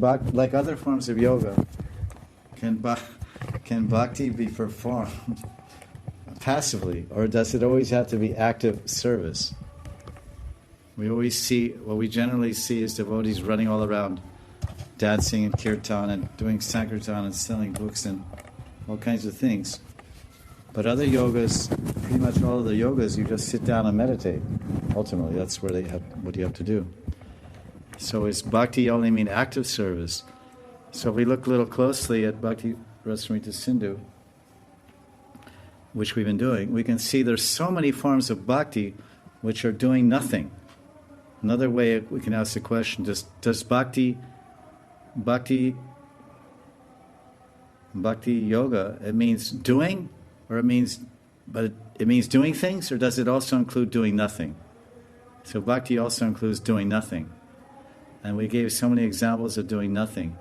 Like other forms of yoga, can bhakti be performed passively, or does it always have to be active service? What we generally see is devotees running all around, dancing and kirtan and doing sankirtan and selling books and all kinds of things. But other yogas, pretty much all of the yogas, you just sit down and meditate. Ultimately, that's what you have to do. So is bhakti only mean active service? So if we look a little closely at Bhakti Rasamrita Sindhu, which we've been doing, we can see there's so many forms of bhakti which are doing nothing. Another way we can ask the question, does bhakti yoga, it means doing, or it means doing things, or does it also include doing nothing? So bhakti also includes doing nothing. And we gave so many examples of doing nothing.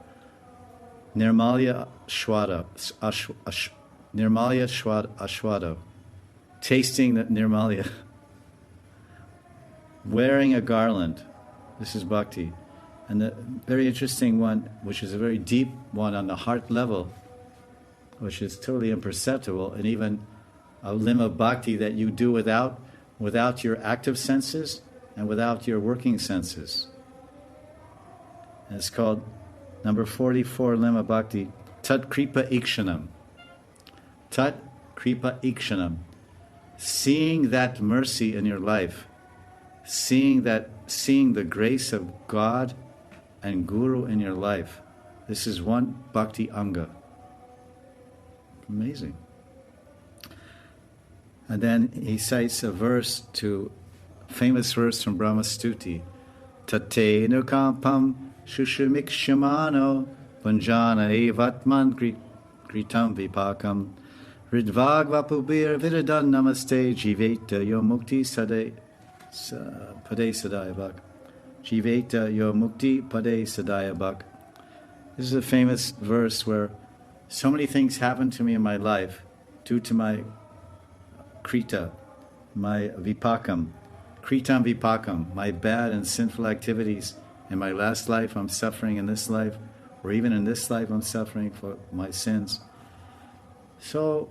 Nirmalya Ashwada, tasting the Nirmalya, wearing a garland, this is bhakti. And the very interesting one, which is a very deep one on the heart level, which is totally imperceptible, and even a limb of bhakti that you do without your active senses and without your working senses. And it's called number 44 Limma Bhakti, Tat Kripa Ikshanam. Tat Kripa Ikshanam. Seeing that mercy in your life, seeing the grace of God and Guru in your life. This is one Bhakti Anga. Amazing. And then he cites a famous verse from Brahma Stuti. Tate nukampam shushumik shamano punjana evatman kritam vipakam ridvag vapubir viradan namaste jiveta yo mukti pade sadayabak. Jiveta yo mukti pade sadayabak. This is a famous verse where so many things happened to me in my life due to my krita, my vipakam, kritam vipakam, my bad and sinful activities in my last life. I'm suffering in this life, or even in this life I'm suffering for my sins. So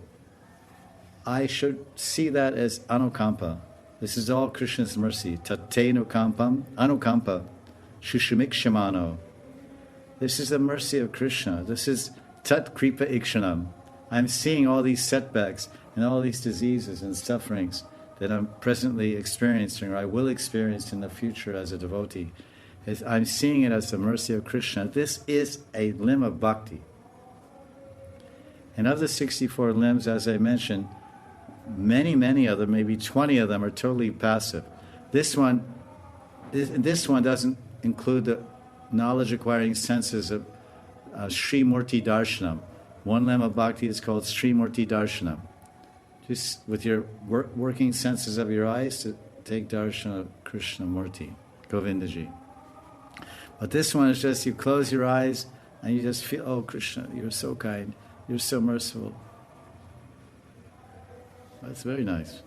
I should see that as anukampa. This is all Krishna's mercy. Tate nukampam, anukampa, shushumik shamano. This is the mercy of Krishna. This is tat kripa ikshanam. I'm seeing all these setbacks and all these diseases and sufferings that I'm presently experiencing, or I will experience in the future as a devotee. I'm seeing it as the mercy of Krishna. This is a limb of bhakti. And of the 64 limbs, as I mentioned, many of them, maybe 20 of them, are totally passive. This one doesn't include the knowledge-acquiring senses of Sri Murti Darshanam. One limb of bhakti is called Sri Murti Darshanam. Just with your working senses of your eyes to take darshan of Krishna Murti, Govindaji. But this one is just you close your eyes and you just feel, oh Krishna, you're so kind, you're so merciful. That's very nice.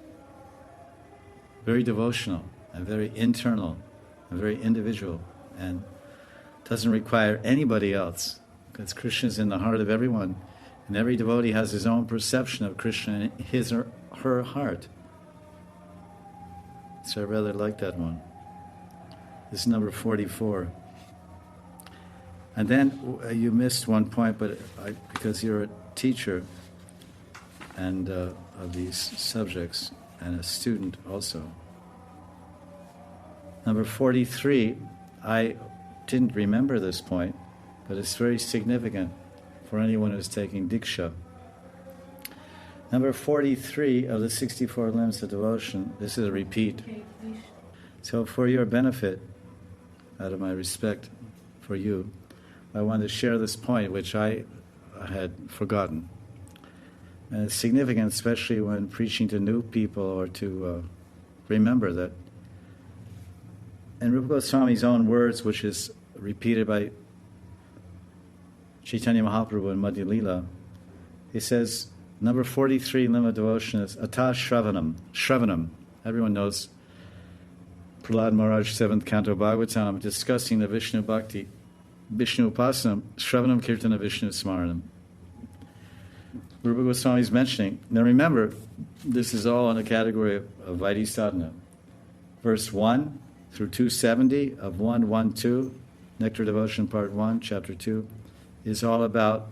Very devotional and very internal and very individual, and doesn't require anybody else, because Krishna is in the heart of everyone, and every devotee has his own perception of Krishna in his or her heart. So I rather like that one. This is number 44. And then you missed one point, but because you're a teacher and of these subjects and a student also. Number 43, I didn't remember this point, but it's very significant for anyone who's taking Diksha. Number 43 of the 64 limbs of devotion, this is a repeat. So for your benefit, out of my respect for you, I wanted to share this point, which I had forgotten. And it's significant, especially when preaching to new people, or to remember that. In Rupa Goswami's own words, which is repeated by Chaitanya Mahaprabhu in Madhya Lila, he says, number 43 limb of devotion is Atah Shravanam. Shravanam. Everyone knows Prahlad Maharaj, 7th Canto Bhagavatam, discussing the Vishnu Bhakti Vishnu Upasanam, Shravanam Kirtana Vishnu Smaranam. Rupa Goswami is mentioning. Now remember, this is all in the category of Vaidhi Sadhana. Verse 1 through 270 of 112, Nectar Devotion Part 1, Chapter 2, is all about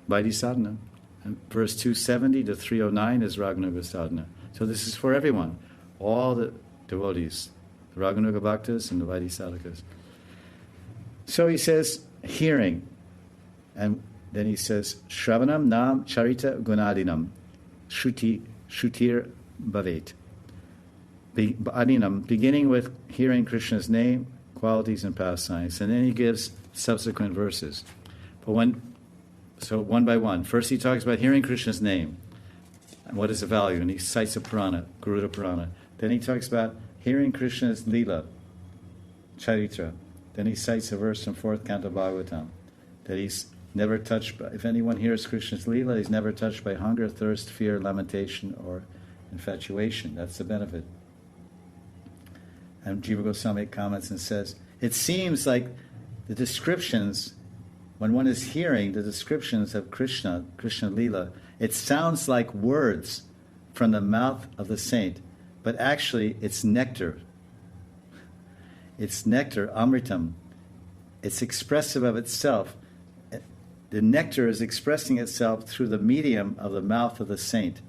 Vaidhi Sadhana. And verse 270 to 309 is Raganuga Sadhana. So this is for everyone, all the devotees, the Raganuga Bhaktas and the Vaidhi Sadhakas. So he says, hearing, and then he says, Shravanam nam charita gunadinam, shutir bhavet. Adinam, beginning with hearing Krishna's name, qualities, and pastimes. And then he gives subsequent verses. So one by one. First he talks about hearing Krishna's name, and what is the value, and he cites a Purana, Garuda Purana. Then he talks about hearing Krishna's Lila, Charitra. Then he cites a verse from 4th Canto Bhagavatam, that he's never touched by, if anyone hears Krishna's Lila, he's never touched by hunger, thirst, fear, lamentation, or infatuation. That's the benefit. And Jiva Goswami comments and says, it seems like the descriptions, when one is hearing the descriptions of Krishna Lila, it sounds like words from the mouth of the saint, but actually it's nectar. It's nectar, amritam. It's expressive of itself. The nectar is expressing itself through the medium of the mouth of the saint.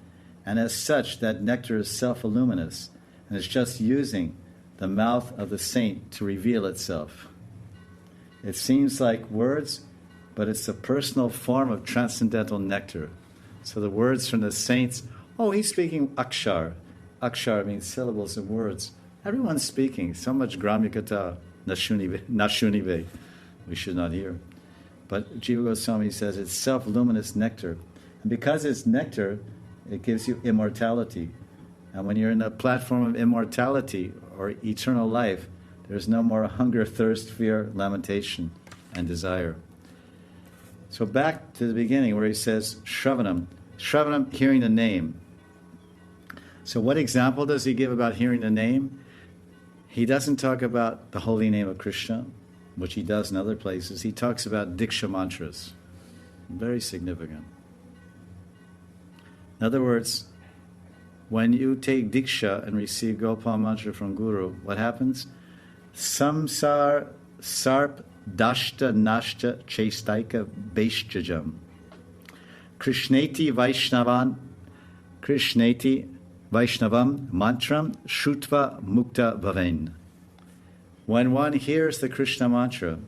And as such, that nectar is self-illuminous. And it's just using the mouth of the saint to reveal itself. It seems like words, but it's a personal form of transcendental nectar. So the words from the saints, he's speaking akshar. Akshar means syllables of words. Everyone's speaking. So much gramyakata, nashunive. We should not hear. But Jiva Goswami says it's self-luminous nectar. And because it's nectar, it gives you immortality. And when you're in a platform of immortality or eternal life, there's no more hunger, thirst, fear, lamentation, and desire. So back to the beginning where he says Shravanam. Shravanam, hearing the name. So what example does he give about hearing the name? He doesn't talk about the holy name of Krishna, which he does in other places. He talks about Diksha mantras. Very significant. In other words, when you take Diksha and receive Gopal mantra from Guru, what happens? Samsar sarp dashta nashta chestaika vaishjajam. Krishneti Vaishnavam mantram shutva mukta bhaven. When one hears the Krishna mantra,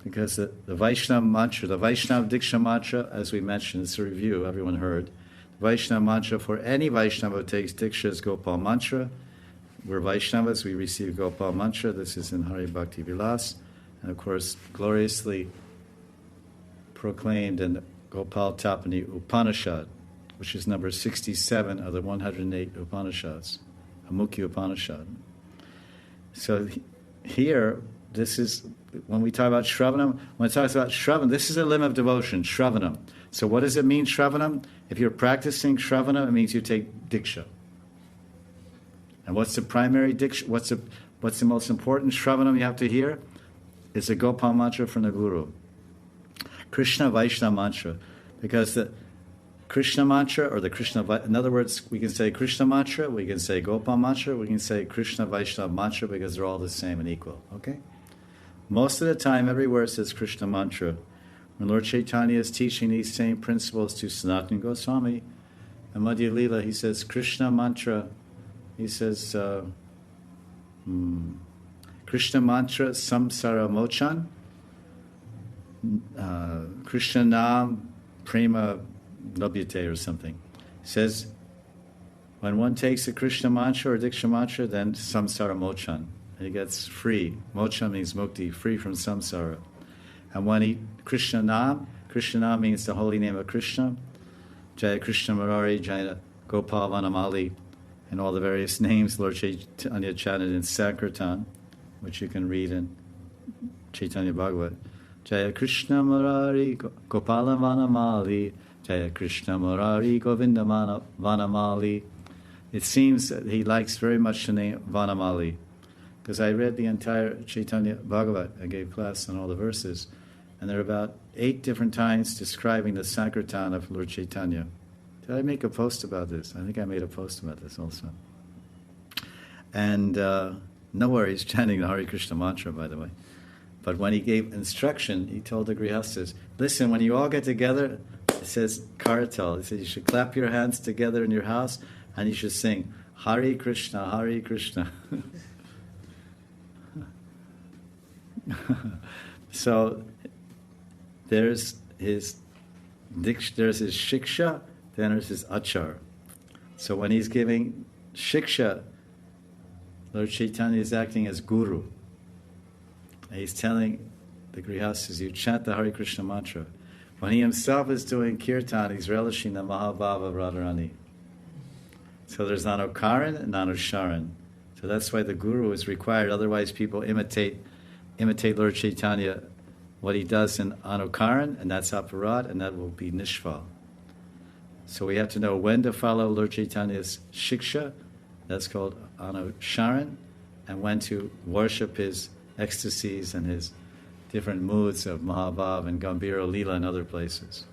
because the Vaishnava mantra, the Vaishnava Diksha mantra, as we mentioned, it's a review, everyone heard. The Vaishnava mantra for any Vaishnava who takes Diksha is Gopal mantra. We're Vaishnavas, we receive Gopal mantra. This is in Hari Bhakti Vilas, and of course, gloriously proclaimed in Gopal Tapani Upanishad, which is number 67 of the 108 Upanishads, a Mukhi Upanishad. So here, this is, when we talk about Shravanam, when it talks about Shravanam, this is a limb of devotion, Shravanam. So what does it mean, Shravanam? If you're practicing Shravanam, it means you take Diksha. And what's the primary Diksha? What's the most important Shravanam you have to hear? It's a Gopal mantra from the Guru. Krishna Vaishnava mantra. Because the Krishna mantra, or the Krishna, in other words, we can say Krishna mantra, we can say Gopal mantra, we can say Krishna Vaishnava mantra, because they're all the same and equal, okay? Most of the time, everywhere it says Krishna mantra. When Lord Chaitanya is teaching these same principles to Sanatana Goswami, in Madhya Lila, he says Krishna mantra, he says Krishna mantra samsara mochan, Krishna nam prema Labhyate or something. It says, when one takes a Krishna mantra or Diksha mantra, then samsara mochan. And he gets free. Mocha means mukti, free from samsara. And when he, Krishna nam means the holy name of Krishna. Jaya Krishna Murari, Jaya Gopal Vanamali, and all the various names Lord Chaitanya chanted in Sankirtan, which you can read in Chaitanya Bhagavat. Jaya Krishna Murari, Gopala Vanamali, Jaya Krishna Murari Govinda Vanamali. It seems that he likes very much the name Vanamali, because I read the entire Chaitanya Bhagavat. I gave class on all the verses, and there are about 8 different times describing the Sankirtan of Lord Chaitanya. Did I make a post about this? I think I made a post about this also. And nowhere he's chanting the Hare Krishna mantra, by the way. But when he gave instruction, he told the Grihastas, listen, when you all get together, it says Karatal. He said you should clap your hands together in your house and you should sing Hare Krishna, Hare Krishna. So there's his shiksha, then there's his achar. So when he's giving shiksha, Lord Chaitanya is acting as guru. And he's telling the Grihastas, you chant the Hare Krishna mantra. When he himself is doing kirtan, he's relishing the Mahabhava Radharani. So there's Anukaran and Anusharan. So that's why the guru is required. Otherwise people imitate Lord Chaitanya, what he does in Anukaran, and that's aparad, and that will be nishval. So we have to know when to follow Lord Chaitanya's shiksha, that's called Anusharan, and when to worship his ecstasies and his different moods of Mahabhav and Gambhira Lila and other places.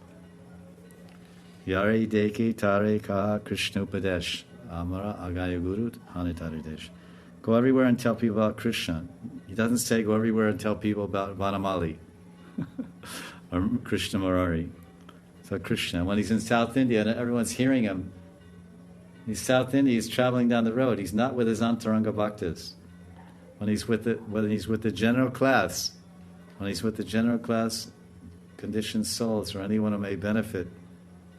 Yare deke tare ka Krishna Upadesh Amara Agaya Guru Hanitaridesh. Go everywhere and tell people about Krishna. He doesn't say go everywhere and tell people about Vanamali or Krishna Murari. So Krishna, when he's in South India and everyone's hearing him, he's South India, he's traveling down the road. He's not with his Antaranga Bhaktas. When he's with the general class, conditioned souls or anyone who may benefit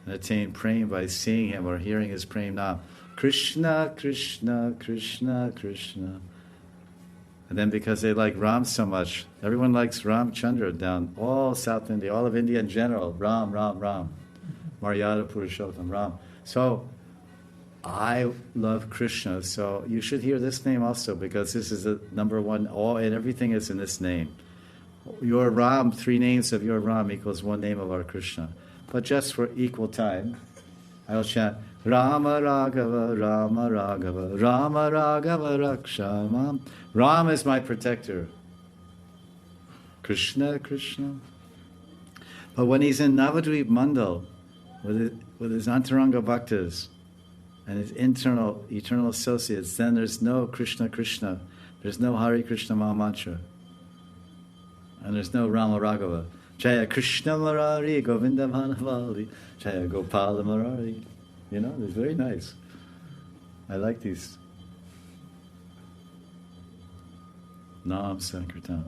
and attain prema by seeing him or hearing his prema now. Krishna, Krishna, Krishna, Krishna. And then because they like Ram so much, everyone likes Ram Chandra down all South India, all of India in general. Ram, Ram, Ram. Maryada Purushottam, Ram. So I love Krishna, so you should hear this name also because this is the number one, all and everything is in this name. Your Ram, 3 names of your Ram equals 1 name of our Krishna. But just for equal time, I will chant Rama Raghava, Rama Raghava, Rama Raghava Rakshamam. Ram is my protector. Krishna, Krishna. But when he's in Navadvip Mandal with his Antaranga Bhaktas and his eternal associates, then there's no Krishna, Krishna. There's no Hare Krishna Mahamantra. And there's no Rama Raghava. Jaya Krishna Murari, Govinda Bhanavali, Jaya Gopala Murari. You know, it's very nice. I like these. Nam Sankirtan.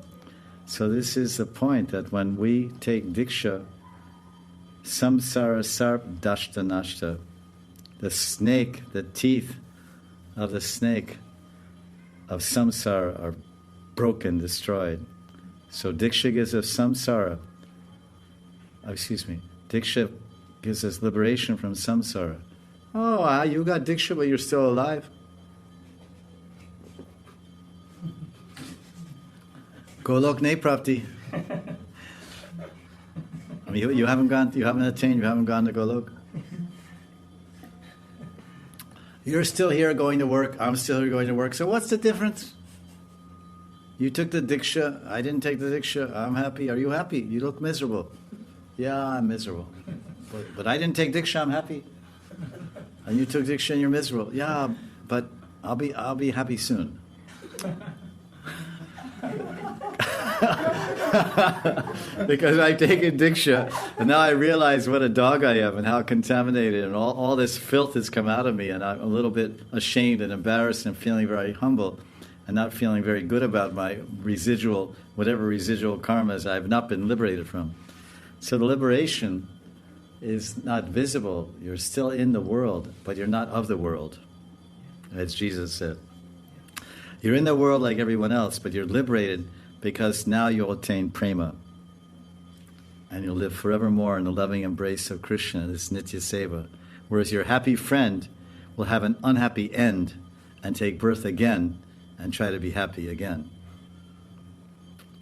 So this is the point that when we take Diksha, Samsara Sarp Dashta Nashta, the snake, the teeth of the snake of samsara are broken, destroyed. So Diksha gives us samsara. Diksha gives us liberation from samsara. Oh, you got Diksha but you're still alive? Golok ne prapti. I mean, you haven't attained, you haven't gone to Golok. You're still here going to work, I'm still here going to work. So what's the difference? You took the Diksha, I didn't take the Diksha, I'm happy. Are you happy? You look miserable. Yeah, I'm miserable. But I didn't take Diksha, I'm happy. And you took Diksha and you're miserable. Yeah, but I'll be happy soon. Because I've taken Diksha and now I realize what a dog I am and how contaminated and all this filth has come out of me, and I'm a little bit ashamed and embarrassed and feeling very humble and not feeling very good about my whatever residual karmas I have not been liberated from. So the liberation is not visible. You're still in the world, but you're not of the world, as Jesus said. You're in the world like everyone else, but you're liberated because now you'll attain prema. And you'll live forevermore in the loving embrace of Krishna, this Nitya Seva. Whereas your happy friend will have an unhappy end and take birth again and try to be happy again.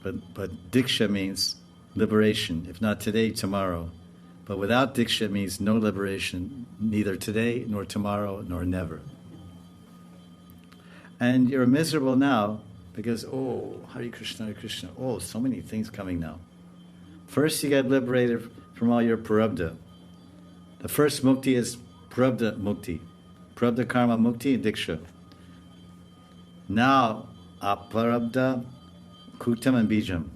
But Diksha means liberation, if not today, tomorrow. But without Diksha means no liberation, neither today, nor tomorrow, nor never. And you're miserable now Because, Hare Krishna, so many things coming now. First you get liberated from all your prarabdha. The first mukti is prarabdha mukti. Prarabdha karma mukti, diksha. Now, aparabdha, kutam and bijam.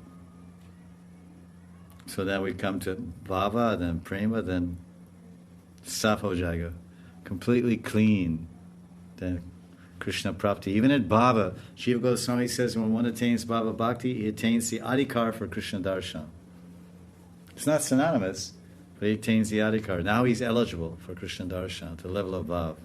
So then we come to bhava, then prema, then saf ho jayega. Completely clean. Then Krishna prapti. Even at bhava, Shiva Goswami says when one attains bhava bhakti, he attains the adhikar for Krishna darshan. It's not synonymous, but he attains the adhikar. Now he's eligible for Krishna darshan, to the level of bhav.